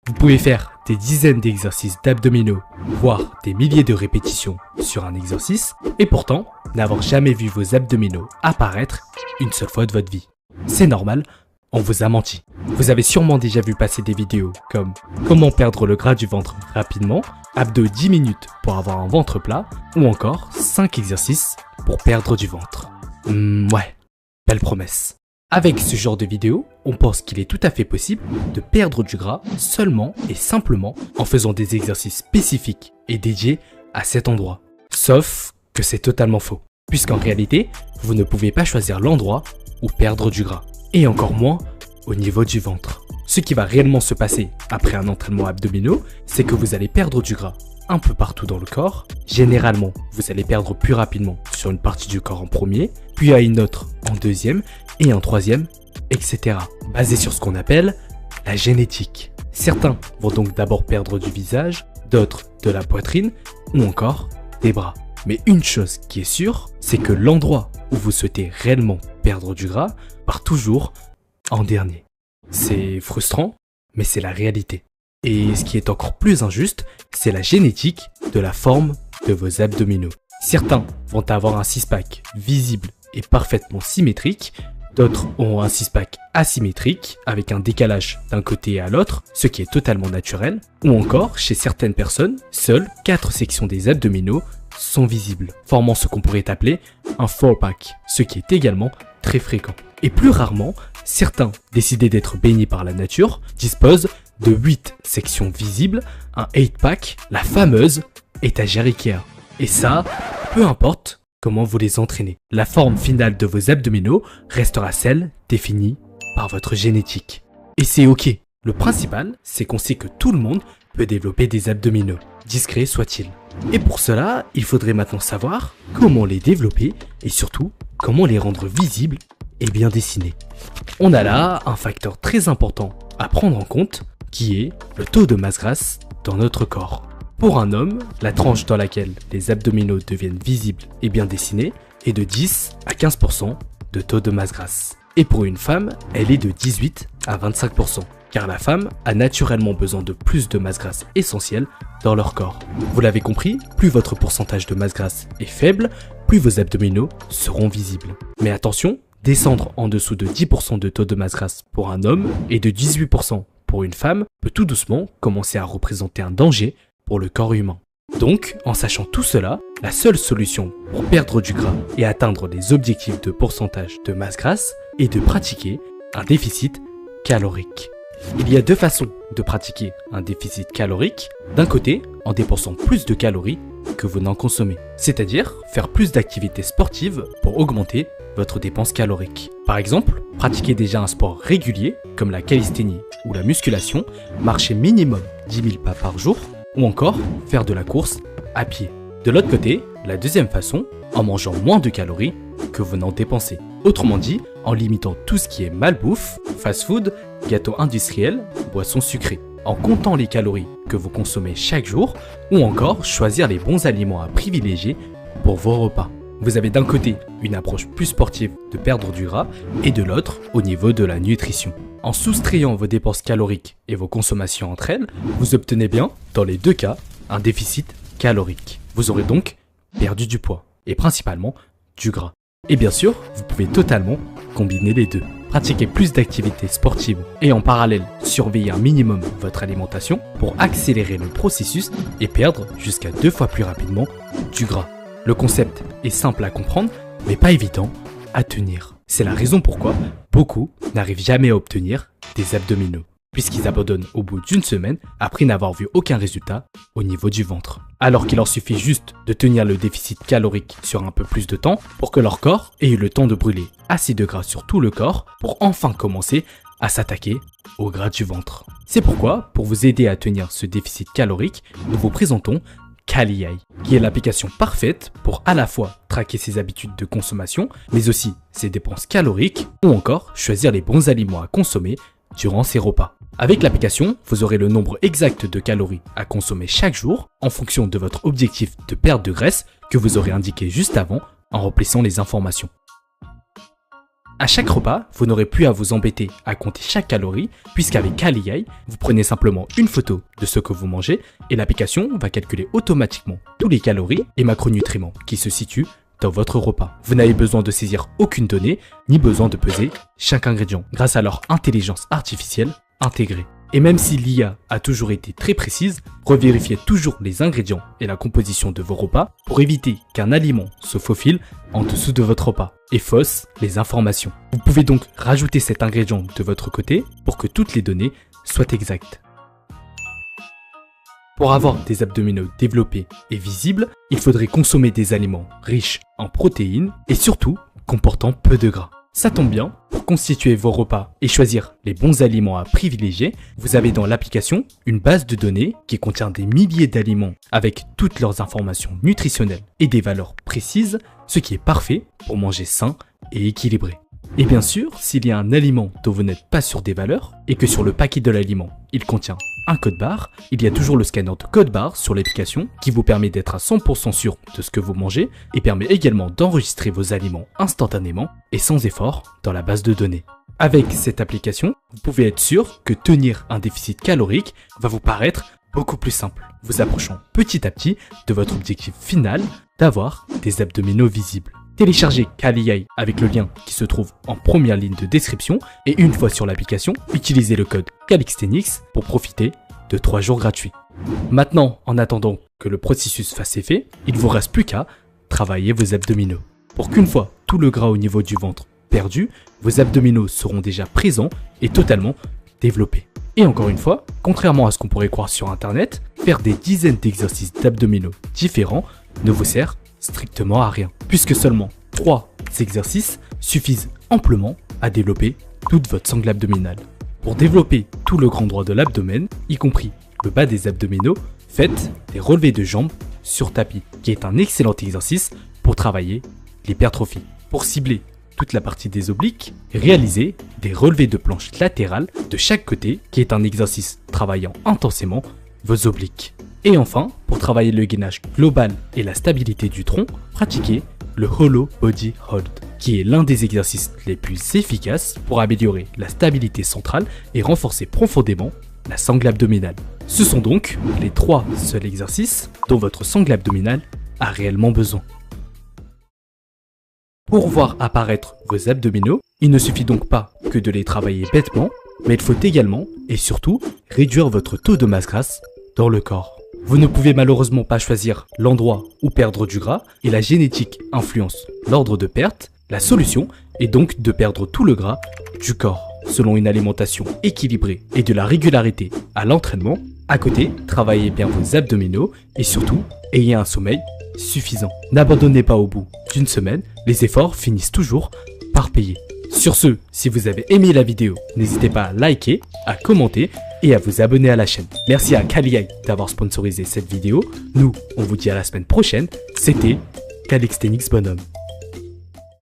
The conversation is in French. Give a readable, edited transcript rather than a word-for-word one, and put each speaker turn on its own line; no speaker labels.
Vous pouvez faire des dizaines d'exercices d'abdominaux, voire des milliers de répétitions sur un exercice, et pourtant n'avoir jamais vu vos abdominaux apparaître une seule fois de votre vie. C'est normal, on vous a menti. Vous avez sûrement déjà vu passer des vidéos comme comment perdre le gras du ventre rapidement, abdos 10 minutes pour avoir un ventre plat, ou encore 5 exercices pour perdre du ventre. Ouais, belle promesse. Avec ce genre de vidéo, on pense qu'il est tout à fait possible de perdre du gras seulement et simplement en faisant des exercices spécifiques et dédiés à cet endroit. Sauf que c'est totalement faux, puisqu'en réalité, vous ne pouvez pas choisir l'endroit où perdre du gras, et encore moins au niveau du ventre. Ce qui va réellement se passer après un entraînement abdominaux, c'est que vous allez perdre du gras un peu partout dans le corps. Généralement, vous allez perdre plus rapidement sur une partie du corps en premier, puis à une autre en deuxième, et en troisième, etc. Basé sur ce qu'on appelle la génétique. Certains vont donc d'abord perdre du visage, d'autres de la poitrine, ou encore des bras. Mais une chose qui est sûre, c'est que l'endroit où vous souhaitez réellement perdre du gras part toujours en dernier. C'est frustrant, mais c'est la réalité. Et ce qui est encore plus injuste, c'est la génétique de la forme de vos abdominaux. Certains vont avoir un six-pack visible et parfaitement symétrique, d'autres auront un six-pack asymétrique avec un décalage d'un côté à l'autre, ce qui est totalement naturel, ou encore chez certaines personnes, seules 4 sections des abdominaux sont visibles, formant ce qu'on pourrait appeler un four-pack, ce qui est également très fréquent. Et plus rarement, certains, décidés d'être bénis par la nature, disposent de 8 sections visibles, un 8-pack, la fameuse étagère Ikea. Et ça, peu importe comment vous les entraînez. La forme finale de vos abdominaux restera celle définie par votre génétique. Et c'est ok. Le principal, c'est qu'on sait que tout le monde peut développer des abdominaux, discrets soient-ils. Et pour cela, il faudrait maintenant savoir comment les développer et surtout comment les rendre visibles et bien dessinés. On a là un facteur très important à prendre en compte qui est le taux de masse grasse dans notre corps. Pour un homme, la tranche dans laquelle les abdominaux deviennent visibles et bien dessinés est de 10 à 15% de taux de masse grasse. Et pour une femme, elle est de 18 à 25%, car la femme a naturellement besoin de plus de masse grasse essentielle dans leur corps. Vous l'avez compris, plus votre pourcentage de masse grasse est faible, plus vos abdominaux seront visibles. Mais attention, descendre en dessous de 10% de taux de masse grasse pour un homme et de 18% pour une femme peut tout doucement commencer à représenter un danger pour le corps humain. Donc, en sachant tout cela, la seule solution pour perdre du gras et atteindre les objectifs de pourcentage de masse grasse est de pratiquer un déficit calorique. Il y a deux façons de pratiquer un déficit calorique. D'un côté, en dépensant plus de calories que vous n'en consommez, c'est-à-dire faire plus d'activités sportives pour augmenter votre dépense calorique. Par exemple, pratiquez déjà un sport régulier comme la calisthénie ou la musculation, marcher minimum 10 000 pas par jour, ou encore faire de la course à pied. De l'autre côté, la deuxième façon, en mangeant moins de calories que vous n'en dépensez. Autrement dit, en limitant tout ce qui est malbouffe, fast-food, gâteaux industriels, boissons sucrées, en comptant les calories que vous consommez chaque jour, ou encore choisir les bons aliments à privilégier pour vos repas. Vous avez d'un côté une approche plus sportive de perdre du gras et de l'autre au niveau de la nutrition. En soustrayant vos dépenses caloriques et vos consommations entre elles, vous obtenez bien, dans les deux cas, un déficit calorique. Vous aurez donc perdu du poids, et principalement du gras. Et bien sûr, vous pouvez totalement combiner les deux. Pratiquer plus d'activités sportives et en parallèle surveiller un minimum votre alimentation pour accélérer le processus et perdre jusqu'à 2 fois plus rapidement du gras. Le concept est simple à comprendre, mais pas évident à tenir. C'est la raison pourquoi beaucoup n'arrivent jamais à obtenir des abdominaux, puisqu'ils abandonnent au bout d'une semaine après n'avoir vu aucun résultat au niveau du ventre. Alors qu'il leur suffit juste de tenir le déficit calorique sur un peu plus de temps pour que leur corps ait eu le temps de brûler assez de gras sur tout le corps pour enfin commencer à s'attaquer au gras du ventre. C'est pourquoi, pour vous aider à tenir ce déficit calorique, nous vous présentons Kali-Ai, qui est l'application parfaite pour à la fois traquer ses habitudes de consommation, mais aussi ses dépenses caloriques, ou encore choisir les bons aliments à consommer durant ses repas. Avec l'application, vous aurez le nombre exact de calories à consommer chaque jour en fonction de votre objectif de perte de graisse que vous aurez indiqué juste avant en remplissant les informations. À chaque repas, vous n'aurez plus à vous embêter à compter chaque calorie, puisqu'avec Kali, vous prenez simplement une photo de ce que vous mangez et l'application va calculer automatiquement tous les calories et macronutriments qui se situent dans votre repas. Vous n'avez besoin de saisir aucune donnée, ni besoin de peser chaque ingrédient, grâce à leur intelligence artificielle intégrée. Et même si l'IA a toujours été très précise, revérifiez toujours les ingrédients et la composition de vos repas pour éviter qu'un aliment se faufile en dessous de votre repas et fausse les informations. Vous pouvez donc rajouter cet ingrédient de votre côté pour que toutes les données soient exactes. Pour avoir des abdominaux développés et visibles, il faudrait consommer des aliments riches en protéines et surtout comportant peu de gras. Ça tombe bien, pour constituer vos repas et choisir les bons aliments à privilégier, vous avez dans l'application une base de données qui contient des milliers d'aliments avec toutes leurs informations nutritionnelles et des valeurs précises, ce qui est parfait pour manger sain et équilibré. Et bien sûr, s'il y a un aliment dont vous n'êtes pas sûr des valeurs et que sur le paquet de l'aliment, il contient un code barre, il y a toujours le scanner de code barre sur l'application qui vous permet d'être à 100% sûr de ce que vous mangez et permet également d'enregistrer vos aliments instantanément et sans effort dans la base de données. Avec cette application, vous pouvez être sûr que tenir un déficit calorique va vous paraître beaucoup plus simple, vous approchant petit à petit de votre objectif final d'avoir des abdominaux visibles. Téléchargez Kali avec le lien qui se trouve en première ligne de description et une fois sur l'application, utilisez le code CALIXTENIX pour profiter de 3 jours gratuits. Maintenant, en attendant que le processus fasse effet, il ne vous reste plus qu'à travailler vos abdominaux. Pour qu'une fois tout le gras au niveau du ventre perdu, vos abdominaux seront déjà présents et totalement développés. Et encore une fois, contrairement à ce qu'on pourrait croire sur internet, faire des dizaines d'exercices d'abdominaux différents ne vous sert strictement à rien, puisque seulement 3 exercices suffisent amplement à développer toute votre sangle abdominale. Pour développer tout le grand droit de l'abdomen, y compris le bas des abdominaux, faites des relevés de jambes sur tapis, qui est un excellent exercice pour travailler l'hypertrophie. Pour cibler toute la partie des obliques, réalisez des relevés de planche latérales de chaque côté, qui est un exercice travaillant intensément vos obliques. Et enfin, pour travailler le gainage global et la stabilité du tronc, pratiquez le Hollow Body Hold, qui est l'un des exercices les plus efficaces pour améliorer la stabilité centrale et renforcer profondément la sangle abdominale. Ce sont donc les 3 seuls exercices dont votre sangle abdominale a réellement besoin. Pour voir apparaître vos abdominaux, il ne suffit donc pas que de les travailler bêtement, mais il faut également et surtout réduire votre taux de masse grasse dans le corps. Vous ne pouvez malheureusement pas choisir l'endroit où perdre du gras et la génétique influence l'ordre de perte. La solution est donc de perdre tout le gras du corps selon une alimentation équilibrée et de la régularité à l'entraînement. À côté, travaillez bien vos abdominaux et surtout, ayez un sommeil suffisant. N'abandonnez pas au bout d'une semaine, les efforts finissent toujours par payer. Sur ce, si vous avez aimé la vidéo, n'hésitez pas à liker, à commenter et à vous abonner à la chaîne. Merci à Kali d'avoir sponsorisé cette vidéo. Nous, on vous dit à la semaine prochaine. C'était CALIXTENIX Bonhomme.